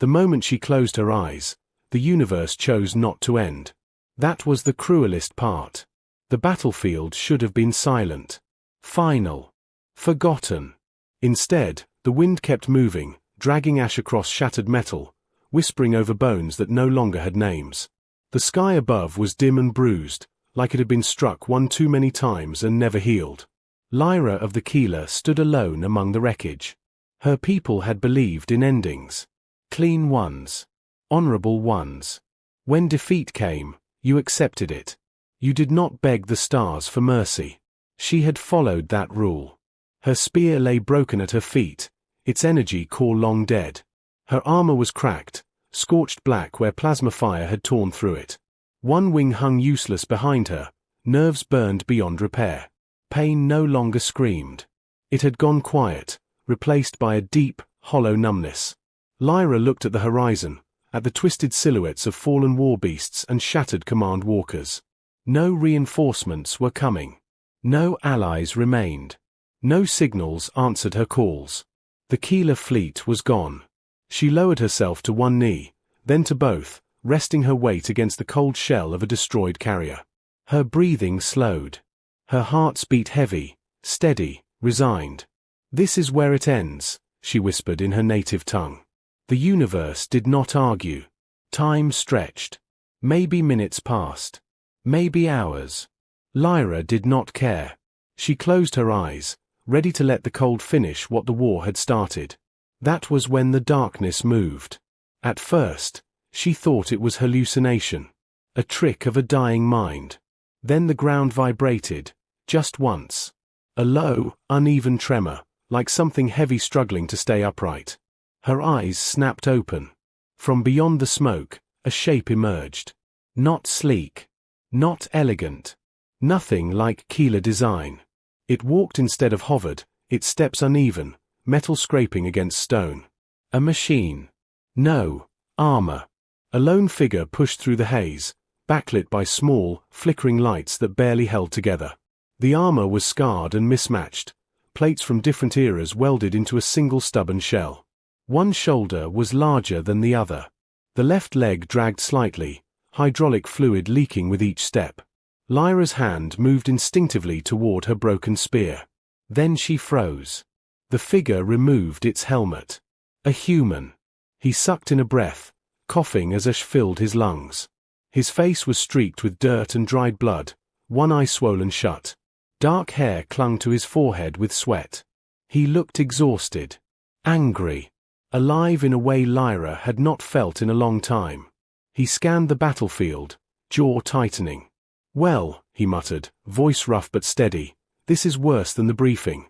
The moment she closed her eyes, the universe chose not to end. That was the cruelest part. The battlefield should have been silent. Final. Forgotten. Instead, the wind kept moving, dragging ash across shattered metal, whispering over bones that no longer had names. The sky above was dim and bruised, like it had been struck one too many times and never healed. Lyra of the Keeler stood alone among the wreckage. Her people had believed in endings. Clean ones. Honorable ones. When defeat came, you accepted it. You did not beg the stars for mercy. She had followed that rule. Her spear lay broken at her feet, its energy core long dead. Her armor was cracked, scorched black where plasma fire had torn through it. One wing hung useless behind her, nerves burned beyond repair. Pain no longer screamed. It had gone quiet, replaced by a deep, hollow numbness. Lyra looked at the horizon, at the twisted silhouettes of fallen war beasts and shattered command walkers. No reinforcements were coming. No allies remained. No signals answered her calls. The Keeler fleet was gone. She lowered herself to one knee, then to both, resting her weight against the cold shell of a destroyed carrier. Her breathing slowed. Her heart beat heavy, steady, resigned. "This is where it ends," she whispered in her native tongue. The universe did not argue. Time stretched. Maybe minutes passed. Maybe hours. Lyra did not care. She closed her eyes, ready to let the cold finish what the war had started. That was when the darkness moved. At first, she thought it was hallucination, a trick of a dying mind. Then the ground vibrated, just once. A low, uneven tremor, like something heavy struggling to stay upright. Her eyes snapped open. From beyond the smoke, a shape emerged. Not sleek. Not elegant. Nothing like Keeler design. It walked instead of hovered, its steps uneven, metal scraping against stone. A machine. No, armor. A lone figure pushed through the haze, backlit by small, flickering lights that barely held together. The armor was scarred and mismatched, plates from different eras welded into a single stubborn shell. One shoulder was larger than the other. The left leg dragged slightly, hydraulic fluid leaking with each step. Lyra's hand moved instinctively toward her broken spear. Then she froze. The figure removed its helmet. A human. He sucked in a breath, coughing as ash filled his lungs. His face was streaked with dirt and dried blood, one eye swollen shut. Dark hair clung to his forehead with sweat. He looked exhausted. Angry. Alive in a way Lyra had not felt in a long time. He scanned the battlefield, jaw tightening. "Well," he muttered, voice rough but steady, "this is worse than the briefing."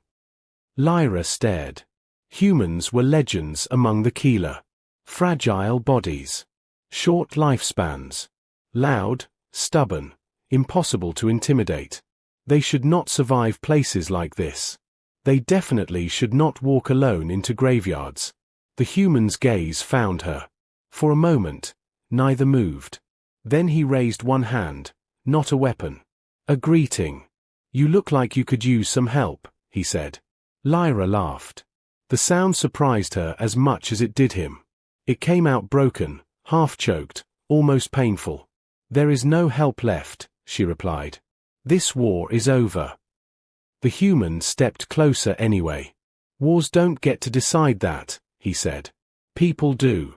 Lyra stared. Humans were legends among the Keeler. Fragile bodies. Short lifespans. Loud, stubborn, impossible to intimidate. They should not survive places like this. They definitely should not walk alone into graveyards. The human's gaze found her. For a moment, neither moved. Then he raised one hand, not a weapon. A greeting. "You look like you could use some help," he said. Lyra laughed. The sound surprised her as much as it did him. It came out broken, half-choked, almost painful. "There is no help left," she replied. "This war is over." The human stepped closer anyway. "Wars don't get to decide that," he said. "People do."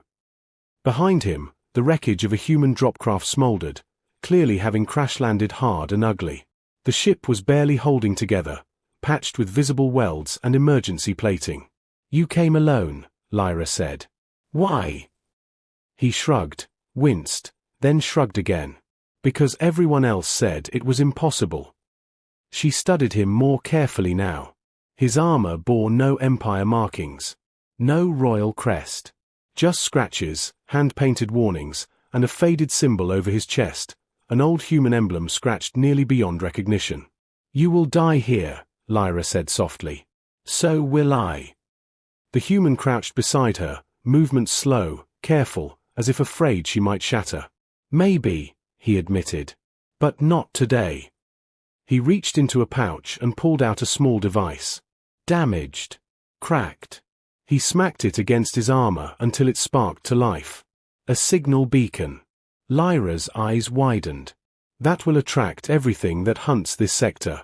Behind him, the wreckage of a human dropcraft smoldered, clearly having crash-landed hard and ugly. The ship was barely holding together, patched with visible welds and emergency plating. "You came alone," Lyra said. "Why?" He shrugged, winced, then shrugged again. "Because everyone else said it was impossible." She studied him more carefully now. His armor bore no empire markings. No royal crest. Just scratches, hand-painted warnings, and a faded symbol over his chest, an old human emblem scratched nearly beyond recognition. "You will die here," Lyra said softly. "So will I." The human crouched beside her, movements slow, careful, as if afraid she might shatter. "Maybe," he admitted. "But not today." He reached into a pouch and pulled out a small device. Damaged. Cracked. He smacked it against his armor until it sparked to life. A signal beacon. Lyra's eyes widened. That will attract everything that hunts this sector.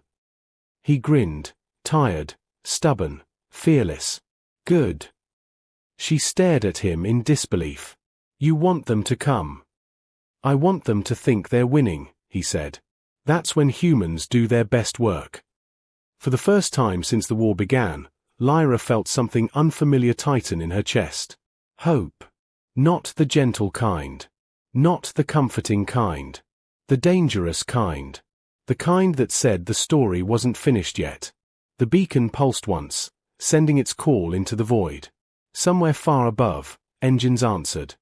He grinned, tired, stubborn, fearless. Good. She stared at him in disbelief. You want them to come? I want them to think they're winning, he said. That's when humans do their best work. For the first time since the war began, Lyra felt something unfamiliar tighten in her chest. Hope. Not the gentle kind. Not the comforting kind. The dangerous kind. The kind that said the story wasn't finished yet. The beacon pulsed once, sending its call into the void. Somewhere far above, engines answered.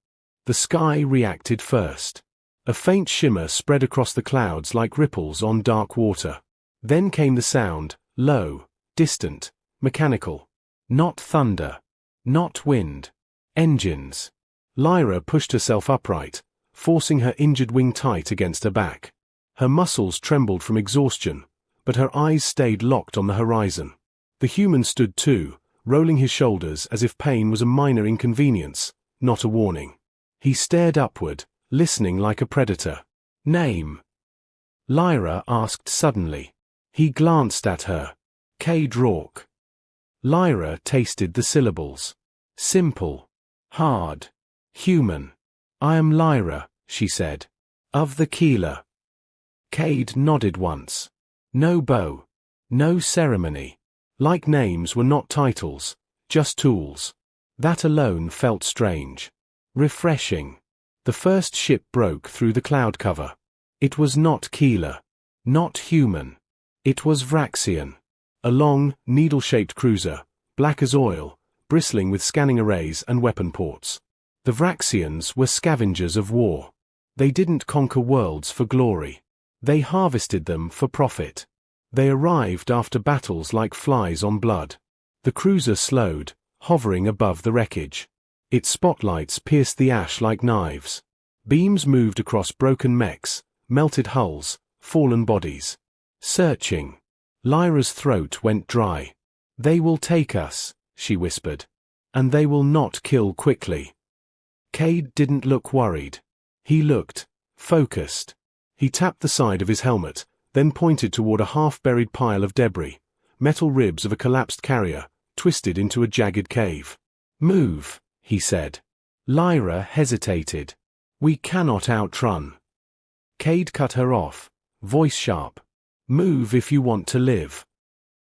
The sky reacted first. A faint shimmer spread across the clouds like ripples on dark water. Then came the sound, low, distant, mechanical. Not thunder. Not wind. Engines. Lyra pushed herself upright, forcing her injured wing tight against her back. Her muscles trembled from exhaustion, but her eyes stayed locked on the horizon. The human stood too, rolling his shoulders as if pain was a minor inconvenience, not a warning. He stared upward, listening like a predator. Name? Lyra asked suddenly. He glanced at her. Cade Rourke. Lyra tasted the syllables. Simple. Hard. Human. I am Lyra, she said. Of the Keeler. Cade nodded once. No bow. No ceremony. Like names were not titles, just tools. That alone felt strange. Refreshing. The first ship broke through the cloud cover. It was not Keeler. Not human. It was Vraxian. A long, needle-shaped cruiser, black as oil, bristling with scanning arrays and weapon ports. The Vraxians were scavengers of war. They didn't conquer worlds for glory. They harvested them for profit. They arrived after battles like flies on blood. The cruiser slowed, hovering above the wreckage. Its spotlights pierced the ash like knives. Beams moved across broken mechs, melted hulls, fallen bodies. Searching. Lyra's throat went dry. They will take us, she whispered. And they will not kill quickly. Cade didn't look worried. He looked focused. He tapped the side of his helmet, then pointed toward a half-buried pile of debris, metal ribs of a collapsed carrier, twisted into a jagged cave. Move, he said. Lyra hesitated. We cannot outrun. Cade cut her off, voice sharp. Move if you want to live.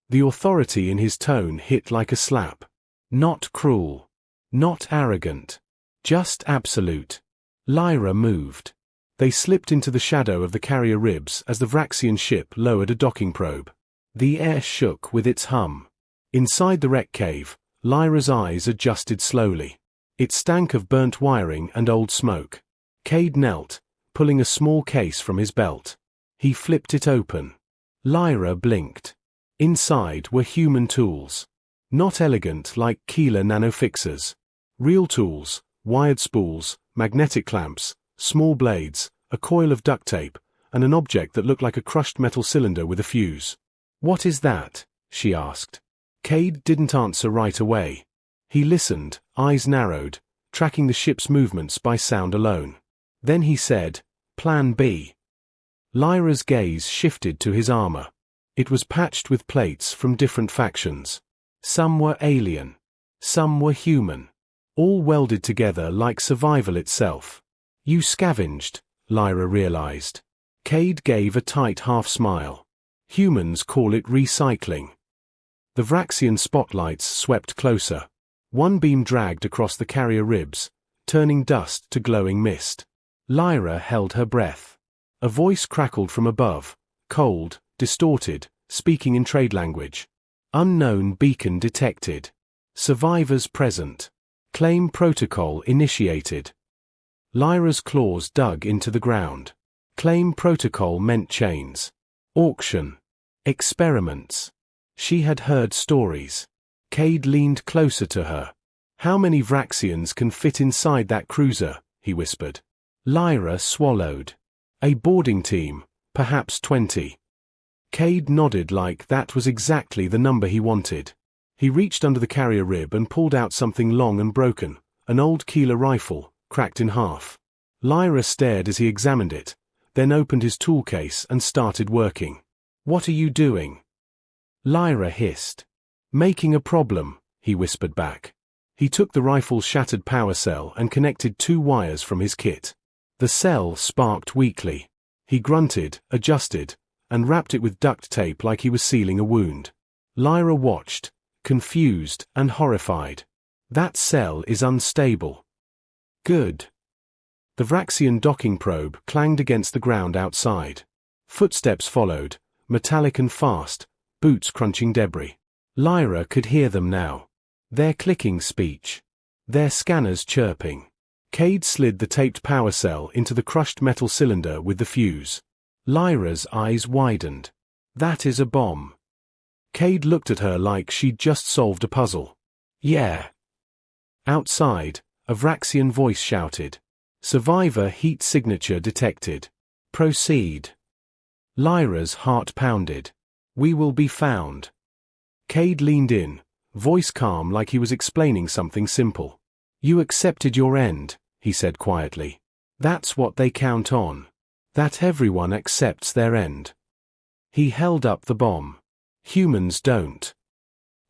The authority in his tone hit like a slap. Not cruel. Not arrogant. Just absolute. Lyra moved. They slipped into the shadow of the carrier ribs as the Vraxian ship lowered a docking probe. The air shook with its hum. Inside the wreck cave, Lyra's eyes adjusted slowly. It stank of burnt wiring and old smoke. Cade knelt, pulling a small case from his belt. He flipped it open. Lyra blinked. Inside were human tools. Not elegant like Keeler nanofixers. Real tools, wired spools, magnetic clamps, small blades, a coil of duct tape, and an object that looked like a crushed metal cylinder with a fuse. What is that? She asked. Cade didn't answer right away. He listened, eyes narrowed, tracking the ship's movements by sound alone. Then he said, Plan B. Lyra's gaze shifted to his armor. It was patched with plates from different factions. Some were alien. Some were human. All welded together like survival itself. You scavenged, Lyra realized. Cade gave a tight half-smile. Humans call it recycling. The Vraxian spotlights swept closer. One beam dragged across the carrier ribs, turning dust to glowing mist. Lyra held her breath. A voice crackled from above, cold, distorted, speaking in trade language. Unknown beacon detected. Survivors present. Claim protocol initiated. Lyra's claws dug into the ground. Claim protocol meant chains. Auction. Experiments. She had heard stories. Cade leaned closer to her. How many Vraxians can fit inside that cruiser? He whispered. Lyra swallowed. A boarding team, perhaps 20. Cade nodded like that was exactly the number he wanted. He reached under the carrier rib and pulled out something long and broken, an old Keeler rifle, cracked in half. Lyra stared as he examined it, then opened his tool case and started working. "What are you doing?" Lyra hissed. "Making a problem," he whispered back. He took the rifle's shattered power cell and connected 2 wires from his kit. The cell sparked weakly. He grunted, adjusted, and wrapped it with duct tape like he was sealing a wound. Lyra watched, confused and horrified. "That cell is unstable." "Good." The Vraxian docking probe clanged against the ground outside. Footsteps followed, metallic and fast, boots crunching debris. Lyra could hear them now. Their clicking speech. Their scanners chirping. Cade slid the taped power cell into the crushed metal cylinder with the fuse. Lyra's eyes widened. "That is a bomb." Cade looked at her like she'd just solved a puzzle. "Yeah." Outside, a Vraxian voice shouted. "Survivor heat signature detected. Proceed." Lyra's heart pounded. "We will be found." Cade leaned in, voice calm like he was explaining something simple. "You accepted your end," he said quietly. "That's what they count on. That everyone accepts their end." He held up the bomb. "Humans don't."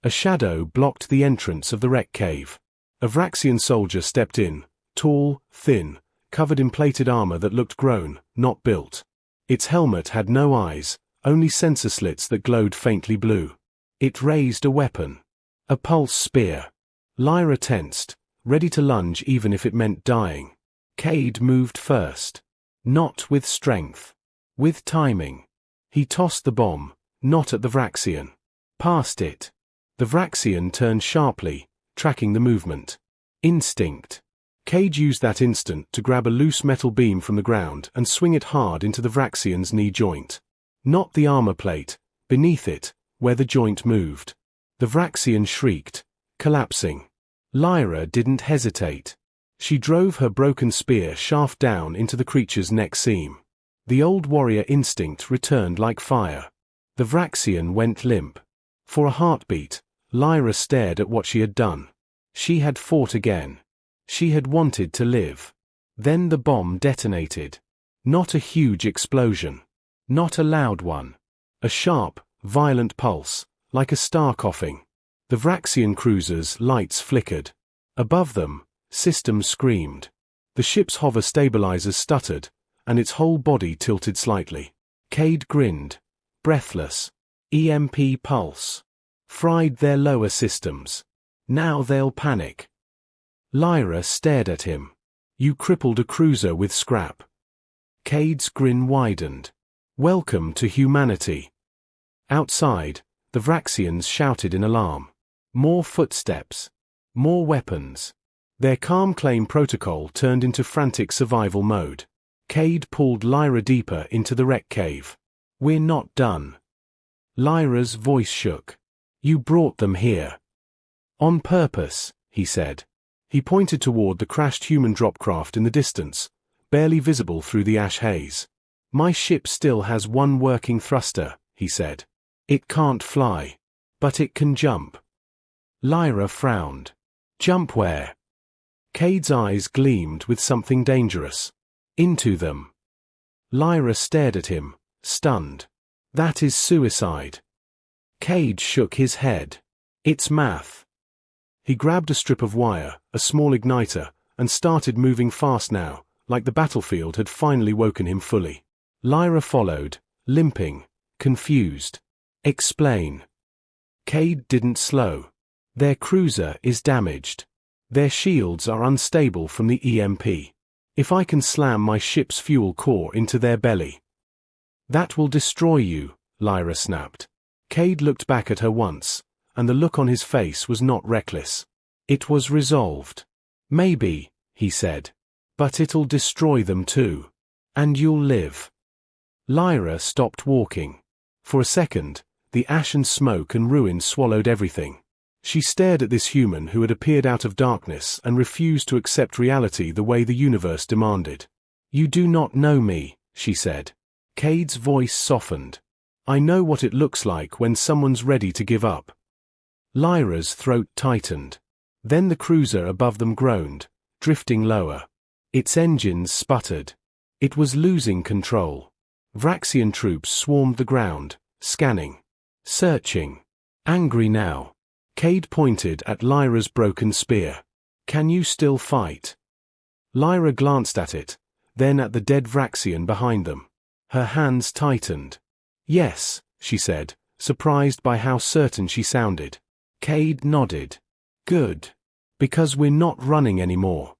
A shadow blocked the entrance of the wreck cave. A Vraxian soldier stepped in, tall, thin, covered in plated armor that looked grown, not built. Its helmet had no eyes, only sensor slits that glowed faintly blue. It raised a weapon. A pulse spear. Lyra tensed, ready to lunge even if it meant dying. Cade moved first. Not with strength. With timing. He tossed the bomb, not at the Vraxian. Past it. The Vraxian turned sharply, tracking the movement. Instinct. Cade used that instant to grab a loose metal beam from the ground and swing it hard into the Vraxian's knee joint. Not the armor plate, beneath it, where the joint moved. The Vraxian shrieked, collapsing. Lyra didn't hesitate. She drove her broken spear shaft down into the creature's neck seam. The old warrior instinct returned like fire. The Vraxian went limp. For a heartbeat, Lyra stared at what she had done. She had fought again. She had wanted to live. Then the bomb detonated. Not a huge explosion. Not a loud one. A sharp, violent pulse, like a star coughing. The Vraxian cruiser's lights flickered. Above them, systems screamed. The ship's hover stabilizers stuttered, and its whole body tilted slightly. Cade grinned. Breathless. EMP pulse. Fried their lower systems. Now they'll panic. Lyra stared at him. "You crippled a cruiser with scrap." Cade's grin widened. "Welcome to humanity." Outside, the Vraxians shouted in alarm. More footsteps. More weapons. Their calm claim protocol turned into frantic survival mode. Cade pulled Lyra deeper into the wreck cave. "We're not done." Lyra's voice shook. "You brought them here." "On purpose," he said. He pointed toward the crashed human dropcraft in the distance, barely visible through the ash haze. "My ship still has one working thruster," he said. "It can't fly. But it can jump." Lyra frowned. "Jump where?" Cade's eyes gleamed with something dangerous. "Into them." Lyra stared at him, stunned. "That is suicide." Cade shook his head. "It's math." He grabbed a strip of wire, a small igniter, and started moving fast now, like the battlefield had finally woken him fully. Lyra followed, limping, confused. "Explain." Cade didn't slow. "Their cruiser is damaged. Their shields are unstable from the EMP. If I can slam my ship's fuel core into their belly." "That will destroy you," Lyra snapped. Cade looked back at her once, and the look on his face was not reckless. It was resolved. "Maybe," he said. "But it'll destroy them too. And you'll live." Lyra stopped walking. For a second, the ash and smoke and ruin swallowed everything. She stared at this human who had appeared out of darkness and refused to accept reality the way the universe demanded. "You do not know me," she said. Cade's voice softened. "I know what it looks like when someone's ready to give up." Lyra's throat tightened. Then the cruiser above them groaned, drifting lower. Its engines sputtered. It was losing control. Vraxian troops swarmed the ground, scanning, searching. Angry now, Cade pointed at Lyra's broken spear. "Can you still fight?" Lyra glanced at it, then at the dead Vraxian behind them. Her hands tightened. "Yes," she said, surprised by how certain she sounded. Cade nodded. "Good. Because we're not running anymore."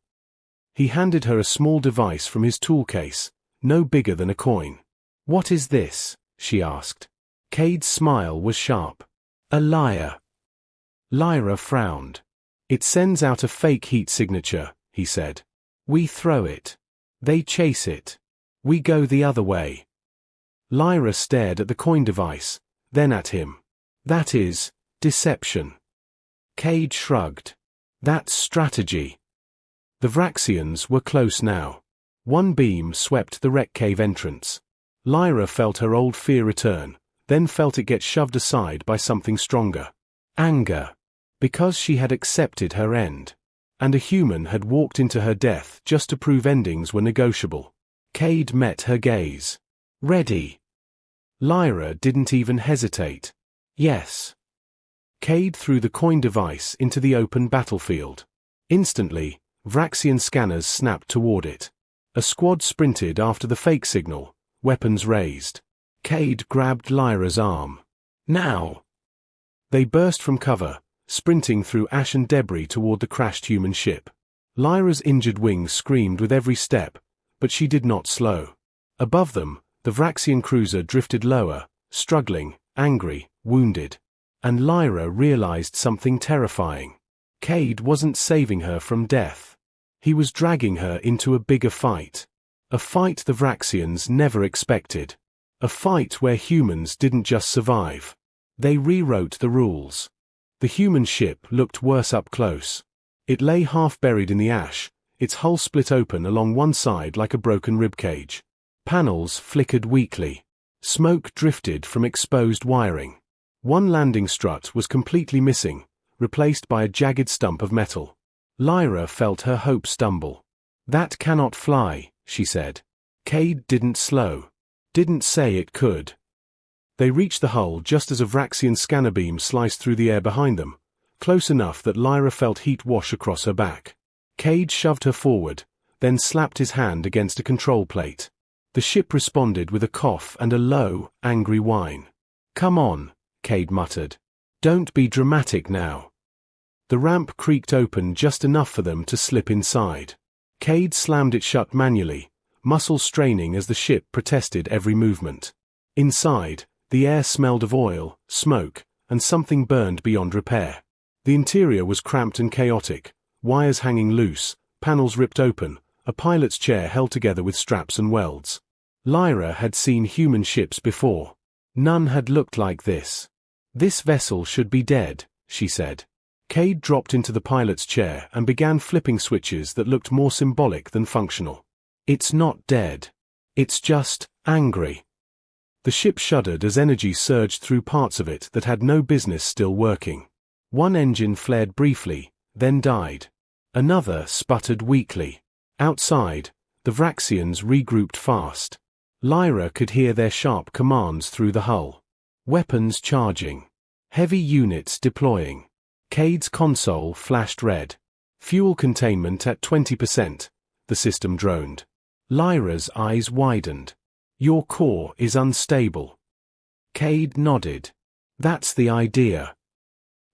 He handed her a small device from his tool case, no bigger than a coin. "What is this?" she asked. Cade's smile was sharp. "A lyre." Lyra frowned. "It sends out a fake heat signature," he said. "We throw it. They chase it. We go the other way." Lyra stared at the coin device, then at him. "That is deception." Cade shrugged. "That's strategy." The Vraxians were close now. One beam swept the wreck cave entrance. Lyra felt her old fear return, then felt it get shoved aside by something stronger. Anger. Because she had accepted her end. And a human had walked into her death just to prove endings were negotiable. Cade met her gaze. "Ready?" Lyra didn't even hesitate. "Yes." Cade threw the coin device into the open battlefield. Instantly, Vraxian scanners snapped toward it. A squad sprinted after the fake signal, weapons raised. Cade grabbed Lyra's arm. "Now!" They burst from cover, sprinting through ash and debris toward the crashed human ship. Lyra's injured wings screamed with every step, but she did not slow. Above them, the Vraxian cruiser drifted lower, struggling, angry, wounded. And Lyra realized something terrifying. Cade wasn't saving her from death. He was dragging her into a bigger fight. A fight the Vraxians never expected. A fight where humans didn't just survive. They rewrote the rules. The human ship looked worse up close. It lay half buried in the ash, its hull split open along one side like a broken ribcage. Panels flickered weakly. Smoke drifted from exposed wiring. One landing strut was completely missing, replaced by a jagged stump of metal. Lyra felt her hope stumble. "That cannot fly," she said. Cade didn't slow. Didn't say it could. They reached the hull just as a Vraxian scanner beam sliced through the air behind them, close enough that Lyra felt heat wash across her back. Cade shoved her forward, then slapped his hand against a control plate. The ship responded with a cough and a low, angry whine. "Come on," Cade muttered. "Don't be dramatic now." The ramp creaked open just enough for them to slip inside. Cade slammed it shut manually, muscles straining as the ship protested every movement. Inside, the air smelled of oil, smoke, and something burned beyond repair. The interior was cramped and chaotic, wires hanging loose, panels ripped open, a pilot's chair held together with straps and welds. Lyra had seen human ships before. None had looked like this. "This vessel should be dead," she said. Cade dropped into the pilot's chair and began flipping switches that looked more symbolic than functional. "It's not dead. It's just angry." The ship shuddered as energy surged through parts of it that had no business still working. One engine flared briefly, then died. Another sputtered weakly. Outside, the Vraxians regrouped fast. Lyra could hear their sharp commands through the hull. Weapons charging. Heavy units deploying. Cade's console flashed red. "Fuel containment at 20%, the system droned. Lyra's eyes widened. "Your core is unstable." Cade nodded. "That's the idea."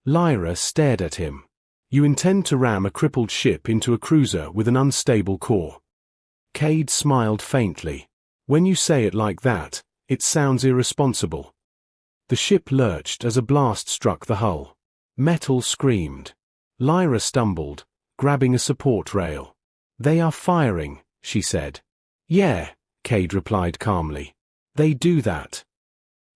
Lyra stared at him. "You intend to ram a crippled ship into a cruiser with an unstable core." Cade smiled faintly. "When you say it like that, it sounds irresponsible." The ship lurched as a blast struck the hull. Metal screamed. Lyra stumbled, grabbing a support rail. "They are firing," she said. "Yeah," Cade replied calmly. "They do that."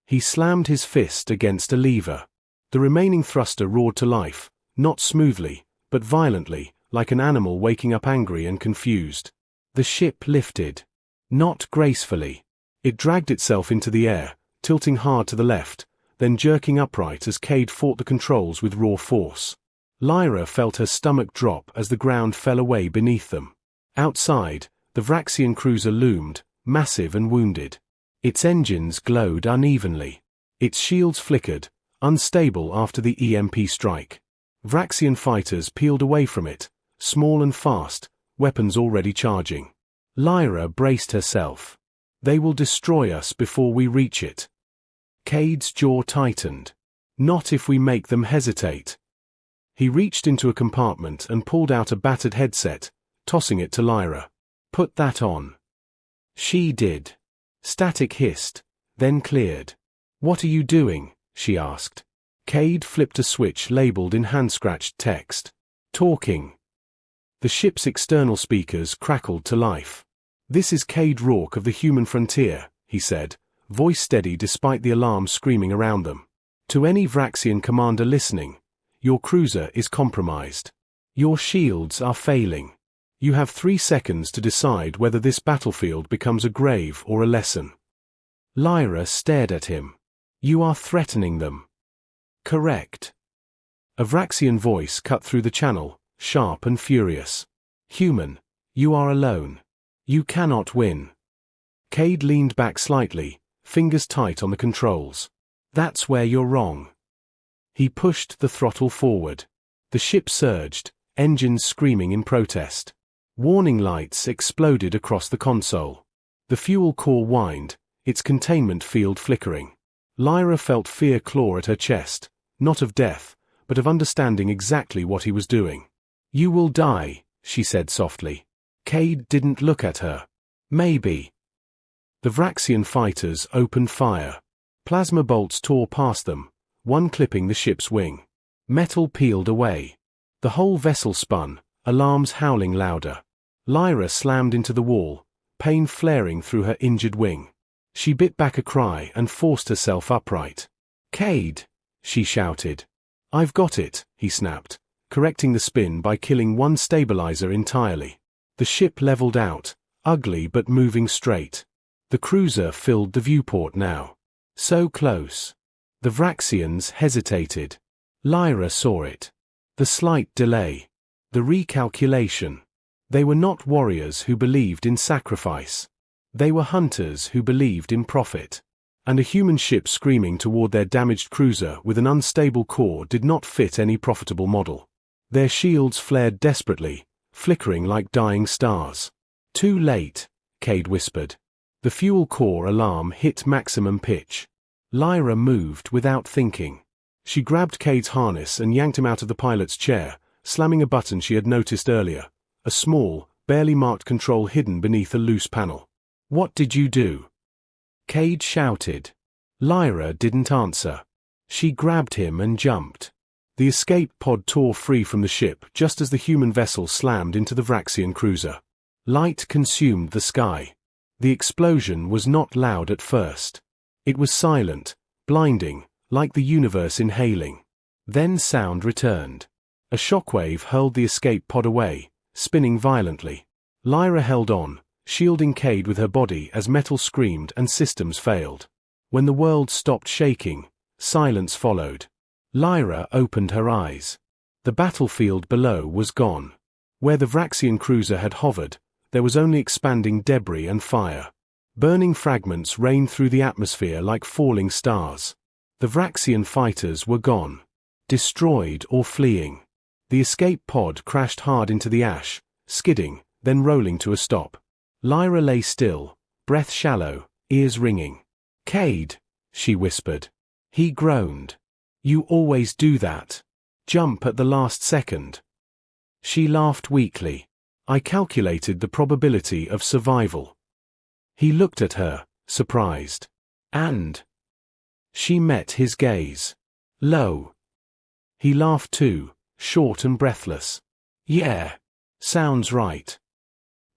He slammed his fist against a lever. The remaining thruster roared to life, not smoothly, but violently, like an animal waking up angry and confused. The ship lifted. Not gracefully. It dragged itself into the air, tilting hard to the left, then jerking upright as Cade fought the controls with raw force. Lyra felt her stomach drop as the ground fell away beneath them. Outside, the Vraxian cruiser loomed, massive and wounded. Its engines glowed unevenly. Its shields flickered, unstable after the EMP strike. Vraxian fighters peeled away from it, small and fast, weapons already charging. Lyra braced herself. They will destroy us before we reach it. Cade's jaw tightened. Not if we make them hesitate. He reached into a compartment and pulled out a battered headset, tossing it to Lyra. Put that on. She did. Static hissed, then cleared. What are you doing? She asked. Cade flipped a switch labeled in hand-scratched text. Talking. The ship's external speakers crackled to life. This is Cade Rourke of the human frontier, he said, voice steady despite the alarm screaming around them. To any Vraxian commander listening, your cruiser is compromised. Your shields are failing. You have 3 seconds to decide whether this battlefield becomes a grave or a lesson. Lyra stared at him. You are threatening them. Correct. A Vraxian voice cut through the channel, sharp and furious. Human, you are alone. You cannot win. Cade leaned back slightly, fingers tight on the controls. That's where you're wrong. He pushed the throttle forward. The ship surged, engines screaming in protest. Warning lights exploded across the console. The fuel core whined, its containment field flickering. Lyra felt fear claw at her chest, not of death, but of understanding exactly what he was doing. You will die, she said softly. Cade didn't look at her. Maybe. The Vraxian fighters opened fire. Plasma bolts tore past them, one clipping the ship's wing. Metal peeled away. The whole vessel spun, alarms howling louder. Lyra slammed into the wall, pain flaring through her injured wing. She bit back a cry and forced herself upright. Cade, she shouted. I've got it, he snapped, correcting the spin by killing one stabilizer entirely. The ship leveled out, ugly but moving straight. The cruiser filled the viewport now. So close. The Vraxians hesitated. Lyra saw it. The slight delay. The recalculation. They were not warriors who believed in sacrifice. They were hunters who believed in profit. And a human ship screaming toward their damaged cruiser with an unstable core did not fit any profitable model. Their shields flared desperately, flickering like dying stars. Too late, Cade whispered. The fuel core alarm hit maximum pitch. Lyra moved without thinking. She grabbed Cade's harness and yanked him out of the pilot's chair, slamming a button she had noticed earlier, a small, barely marked control hidden beneath a loose panel. What did you do? Cade shouted. Lyra didn't answer. She grabbed him and jumped. The escape pod tore free from the ship just as the human vessel slammed into the Vraxian cruiser. Light consumed the sky. The explosion was not loud at first. It was silent, blinding, like the universe inhaling. Then sound returned. A shockwave hurled the escape pod away, spinning violently. Lyra held on, shielding Cade with her body as metal screamed and systems failed. When the world stopped shaking, silence followed. Lyra opened her eyes. The battlefield below was gone. Where the Vraxian cruiser had hovered, there was only expanding debris and fire. Burning fragments rained through the atmosphere like falling stars. The Vraxian fighters were gone. Destroyed or fleeing. The escape pod crashed hard into the ash, skidding, then rolling to a stop. Lyra lay still, breath shallow, ears ringing. Cade, she whispered. He groaned. You always do that. Jump at the last second. She laughed weakly. I calculated the probability of survival. He looked at her, surprised. And? She met his gaze. Low. He laughed too, short and breathless. Yeah. Sounds right.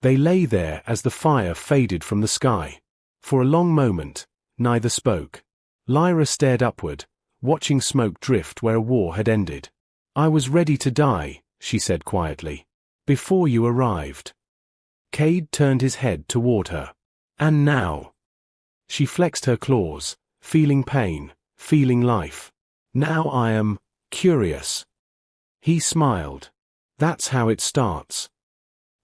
They lay there as the fire faded from the sky. For a long moment, neither spoke. Lyra stared upward, watching smoke drift where a war had ended. I was ready to die, she said quietly. Before you arrived. Cade turned his head toward her. And now? She flexed her claws, feeling pain, feeling life. Now I am curious. He smiled. That's how it starts.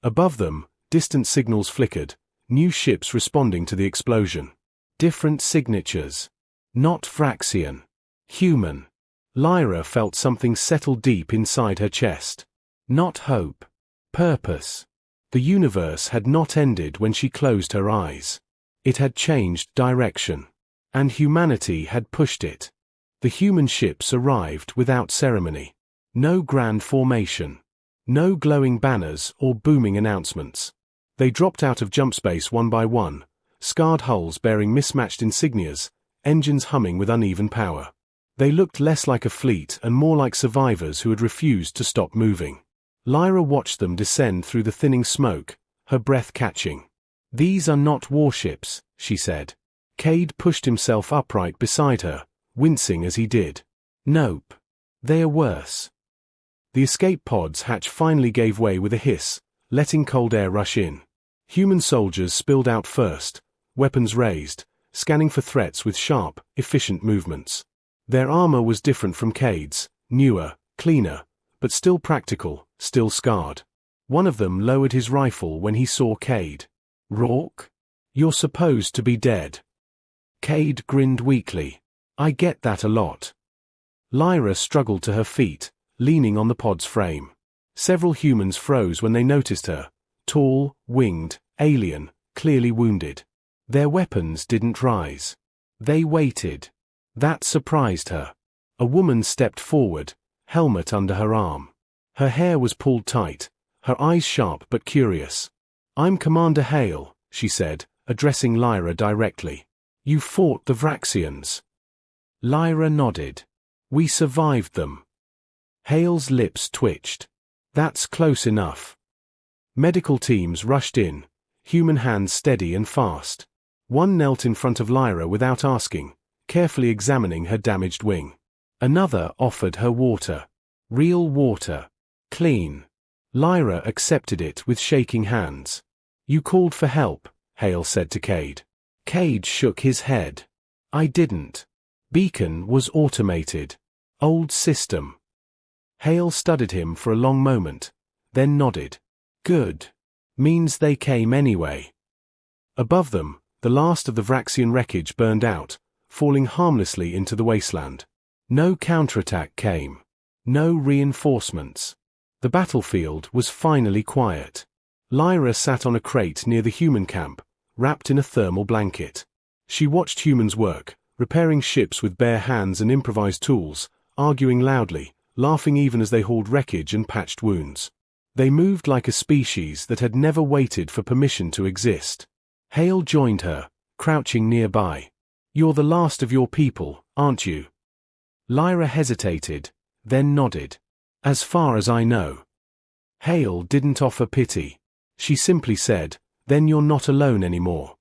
Above them, distant signals flickered, new ships responding to the explosion. Different signatures. Not Vraxian. Human. Lyra felt something settle deep inside her chest. Not hope. Purpose. The universe had not ended when she closed her eyes. It had changed direction. And humanity had pushed it. The human ships arrived without ceremony. No grand formation. No glowing banners or booming announcements. They dropped out of jump space one by one, scarred hulls bearing mismatched insignias, engines humming with uneven power. They looked less like a fleet and more like survivors who had refused to stop moving. Lyra watched them descend through the thinning smoke, her breath catching. These are not warships, she said. Cade pushed himself upright beside her, wincing as he did. Nope. They are worse. The escape pod's hatch finally gave way with a hiss, letting cold air rush in. Human soldiers spilled out first, weapons raised, scanning for threats with sharp, efficient movements. Their armor was different from Cade's, newer, cleaner, but still practical, still scarred. One of them lowered his rifle when he saw Cade. Rourke? You're supposed to be dead. Cade grinned weakly. I get that a lot. Lyra struggled to her feet, leaning on the pod's frame. Several humans froze when they noticed her. Tall, winged, alien, clearly wounded. Their weapons didn't rise. They waited. That surprised her. A woman stepped forward, helmet under her arm. Her hair was pulled tight, her eyes sharp but curious. I'm Commander Hale, she said, addressing Lyra directly. You fought the Vraxians. Lyra nodded. We survived them. Hale's lips twitched. That's close enough. Medical teams rushed in, human hands steady and fast. One knelt in front of Lyra without asking, carefully examining her damaged wing. Another offered her water. Real water. Clean. Lyra accepted it with shaking hands. You called for help, Hale said to Cade. Cade shook his head. I didn't. Beacon was automated. Old system. Hale studied him for a long moment, then nodded. Good. Means they came anyway. Above them, the last of the Vraxian wreckage burned out, falling harmlessly into the wasteland. No counterattack came. No reinforcements. The battlefield was finally quiet. Lyra sat on a crate near the human camp, wrapped in a thermal blanket. She watched humans work, repairing ships with bare hands and improvised tools, arguing loudly, laughing even as they hauled wreckage and patched wounds. They moved like a species that had never waited for permission to exist. Hale joined her, crouching nearby. You're the last of your people, aren't you? Lyra hesitated, then nodded. As far as I know. Hale didn't offer pity. She simply said, then you're not alone anymore.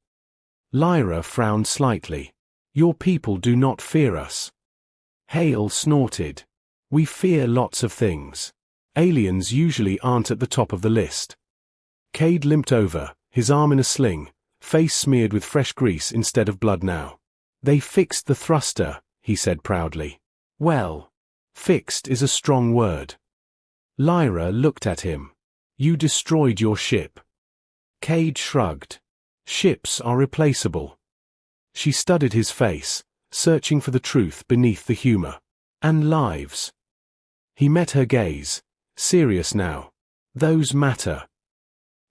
Lyra frowned slightly. Your people do not fear us. Hale snorted. We fear lots of things. Aliens usually aren't at the top of the list. Cade limped over, his arm in a sling, face smeared with fresh grease instead of blood now. They fixed the thruster, he said proudly. Well, fixed is a strong word. Lyra looked at him. You destroyed your ship. Cade shrugged. Ships are replaceable. She studied his face, searching for the truth beneath the humor. And lives. He met her gaze, serious now. Those matter.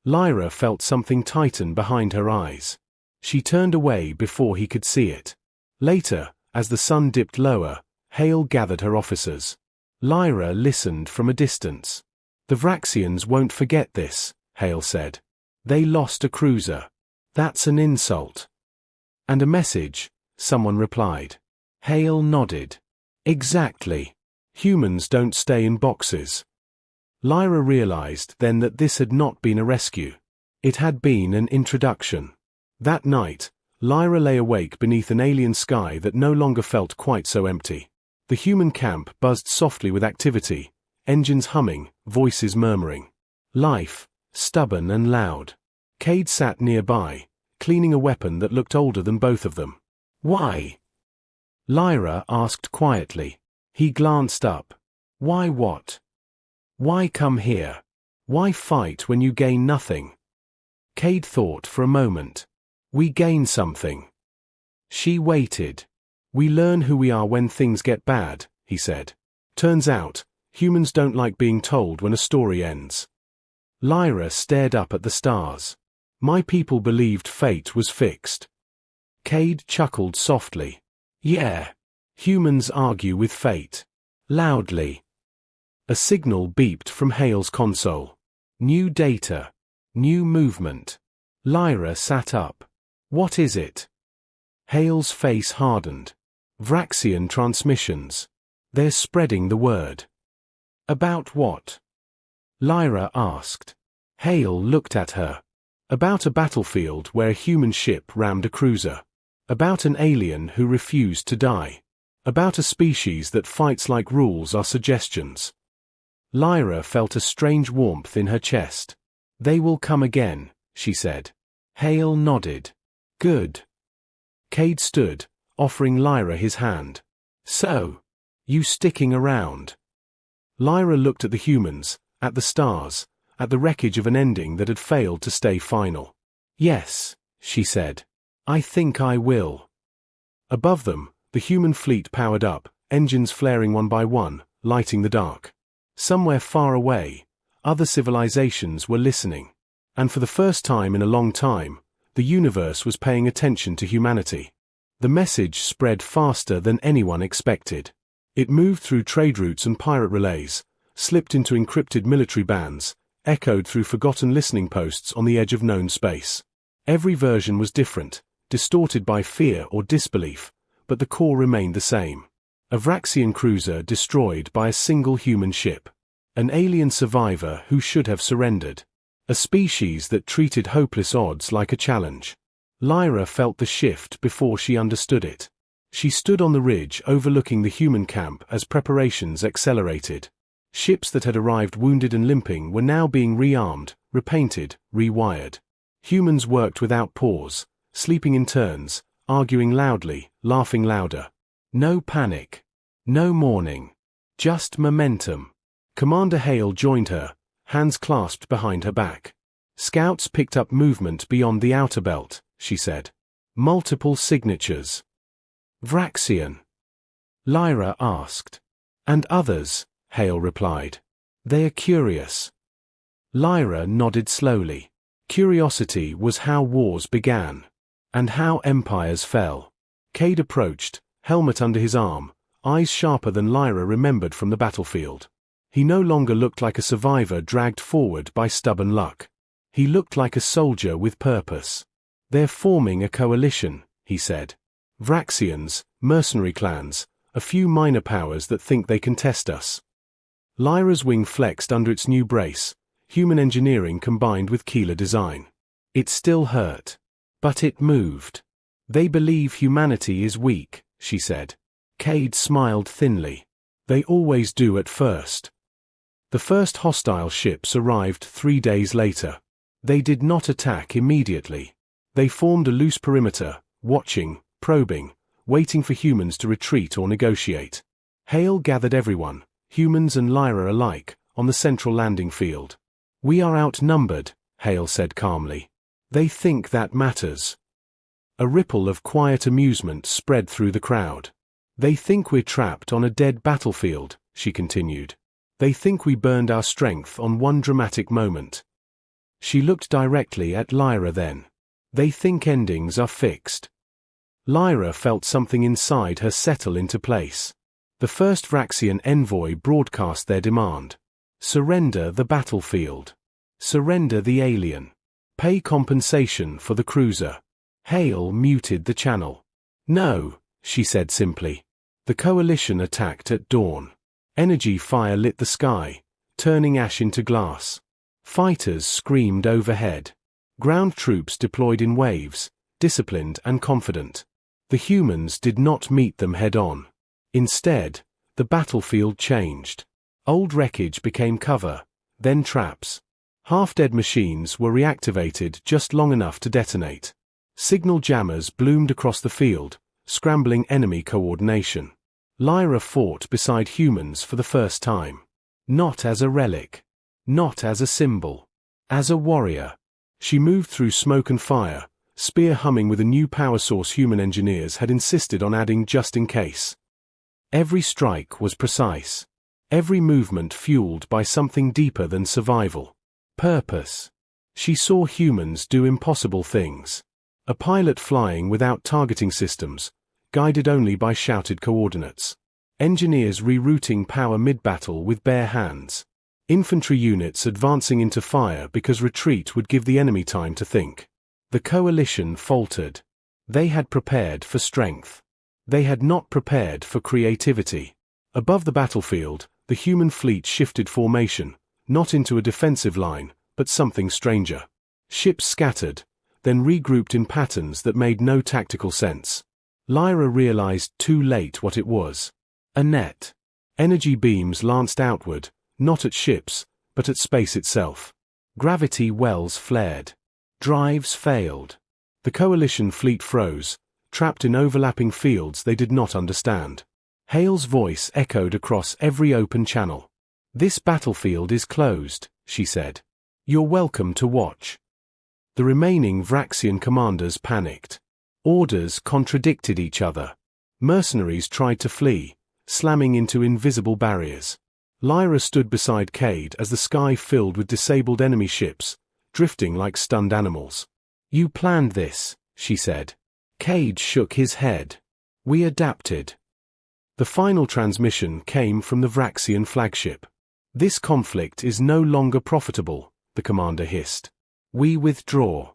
Lyra felt something tighten behind her eyes. She turned away before he could see it. Later, as the sun dipped lower, Hale gathered her officers. Lyra listened from a distance. The Vraxians won't forget this, Hale said. They lost a cruiser. That's an insult. And a message, someone replied. Hale nodded. Exactly. Humans don't stay in boxes. Lyra realized then that this had not been a rescue. It had been an introduction. That night, Lyra lay awake beneath an alien sky that no longer felt quite so empty. The human camp buzzed softly with activity, engines humming, voices murmuring. Life, stubborn and loud. Cade sat nearby, cleaning a weapon that looked older than both of them. Why? Lyra asked quietly. He glanced up. Why what? Why come here? Why fight when you gain nothing? Cade thought for a moment. We gain something. She waited. We learn who we are when things get bad, he said. Turns out, humans don't like being told when a story ends. Lyra stared up at the stars. My people believed fate was fixed. Cade chuckled softly. Yeah. Humans argue with fate. Loudly. A signal beeped from Hale's console. New data. New movement. Lyra sat up. What is it? Hale's face hardened. Vraxian transmissions. They're spreading the word. About what? Lyra asked. Hale looked at her. About a battlefield where a human ship rammed a cruiser. About an alien who refused to die. About a species that fights like rules are suggestions. Lyra felt a strange warmth in her chest. They will come again, she said. Hale nodded. Good. Cade stood, offering Lyra his hand. So, you sticking around? Lyra looked at the humans, at the stars, at the wreckage of an ending that had failed to stay final. Yes, she said. I think I will. Above them, the human fleet powered up, engines flaring one by one, lighting the dark. Somewhere far away, other civilizations were listening. And for the first time in a long time, the universe was paying attention to humanity. The message spread faster than anyone expected. It moved through trade routes and pirate relays, slipped into encrypted military bands, echoed through forgotten listening posts on the edge of known space. Every version was different, distorted by fear or disbelief, but the core remained the same. A Vraxian cruiser destroyed by a single human ship. An alien survivor who should have surrendered. A species that treated hopeless odds like a challenge. Lyra felt the shift before she understood it. She stood on the ridge overlooking the human camp as preparations accelerated. Ships that had arrived wounded and limping were now being rearmed, repainted, rewired. Humans worked without pause, sleeping in turns, arguing loudly, laughing louder. No panic. No mourning. Just momentum. Commander Hale joined her, hands clasped behind her back. Scouts picked up movement beyond the outer belt, she said. Multiple signatures. Vraxian? Lyra asked. And others, Hale replied. They are curious. Lyra nodded slowly. Curiosity was how wars began. And how empires fell. Cade approached, helmet under his arm, eyes sharper than Lyra remembered from the battlefield. He no longer looked like a survivor dragged forward by stubborn luck. He looked like a soldier with purpose. They're forming a coalition, he said. Vraxians, mercenary clans, a few minor powers that think they can test us. Lyra's wing flexed under its new brace, human engineering combined with Keeler design. It still hurt. But it moved. They believe humanity is weak, she said. Cade smiled thinly. They always do at first. The first hostile ships arrived 3 days later. They did not attack immediately. They formed a loose perimeter, watching, probing, waiting for humans to retreat or negotiate. Hale gathered everyone, humans and Lyra alike, on the central landing field. We are outnumbered, Hale said calmly. They think that matters. A ripple of quiet amusement spread through the crowd. They think we're trapped on a dead battlefield, she continued. They think we burned our strength on one dramatic moment. She looked directly at Lyra then. They think endings are fixed. Lyra felt something inside her settle into place. The first Vraxian envoy broadcast their demand. Surrender the battlefield. Surrender the alien. Pay compensation for the cruiser. Hale muted the channel. No, she said simply. The coalition attacked at dawn. Energy fire lit the sky, turning ash into glass. Fighters screamed overhead. Ground troops deployed in waves, disciplined and confident. The humans did not meet them head-on. Instead, the battlefield changed. Old wreckage became cover, then traps. Half-dead machines were reactivated just long enough to detonate. Signal jammers bloomed across the field, scrambling enemy coordination. Lyra fought beside humans for the first time. Not as a relic. Not as a symbol. As a warrior. She moved through smoke and fire, spear humming with a new power source human engineers had insisted on adding just in case. Every strike was precise. Every movement fueled by something deeper than survival. Purpose. She saw humans do impossible things. A pilot flying without targeting systems, guided only by shouted coordinates. Engineers rerouting power mid-battle with bare hands. Infantry units advancing into fire because retreat would give the enemy time to think. The coalition faltered. They had prepared for strength. They had not prepared for creativity. Above the battlefield, the human fleet shifted formation, not into a defensive line, but something stranger. Ships scattered, then regrouped in patterns that made no tactical sense. Lyra realized too late what it was. A net. Energy beams lanced outward, not at ships, but at space itself. Gravity wells flared. Drives failed. The coalition fleet froze, trapped in overlapping fields they did not understand. Hale's voice echoed across every open channel. "This battlefield is closed," she said. "You're welcome to watch." The remaining Vraxian commanders panicked. Orders contradicted each other. Mercenaries tried to flee, slamming into invisible barriers. Lyra stood beside Cade as the sky filled with disabled enemy ships, drifting like stunned animals. "You planned this," she said. Cade shook his head. "We adapted." The final transmission came from the Vraxian flagship. "This conflict is no longer profitable," the commander hissed. "We withdraw."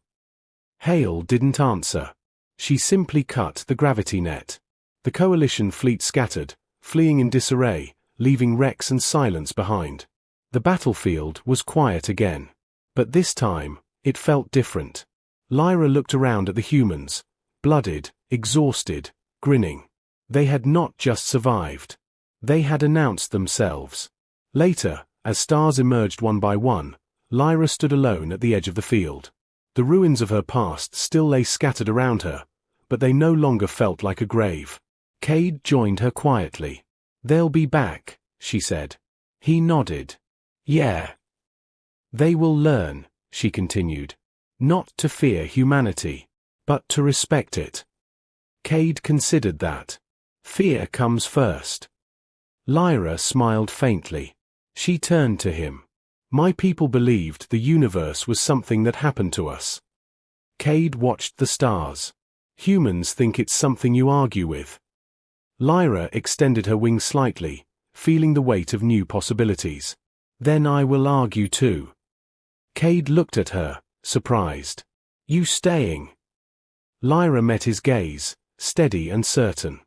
Hale didn't answer. She simply cut the gravity net. The coalition fleet scattered, fleeing in disarray, leaving wrecks and silence behind. The battlefield was quiet again. But this time, it felt different. Lyra looked around at the humans, blooded, exhausted, grinning. They had not just survived. They had announced themselves. Later, as stars emerged one by one, Lyra stood alone at the edge of the field. The ruins of her past still lay scattered around her, but they no longer felt like a grave. Cade joined her quietly. "They'll be back," she said. He nodded. "Yeah. They will learn," she continued. "Not to fear humanity, but to respect it." Cade considered that. Fear comes first. Lyra smiled faintly. She turned to him. "My people believed the universe was something that happened to us." Cade watched the stars. "Humans think it's something you argue with." Lyra extended her wings slightly, feeling the weight of new possibilities. "Then I will argue too." Cade looked at her, surprised. "You staying?" Lyra met his gaze, steady and certain.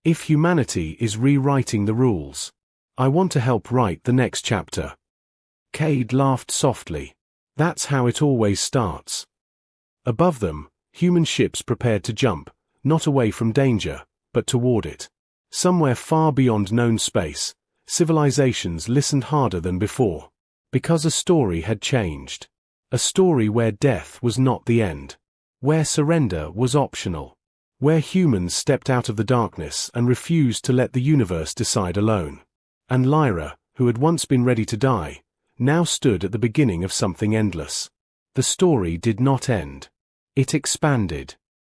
"If humanity is rewriting the rules, I want to help write the next chapter." Cade laughed softly. "That's how it always starts." Above them, human ships prepared to jump, not away from danger, but toward it. Somewhere far beyond known space, civilizations listened harder than before. Because a story had changed. A story where death was not the end. Where surrender was optional. Where humans stepped out of the darkness and refused to let the universe decide alone. And Lyra, who had once been ready to die, now stood at the beginning of something endless. The story did not end. It expanded.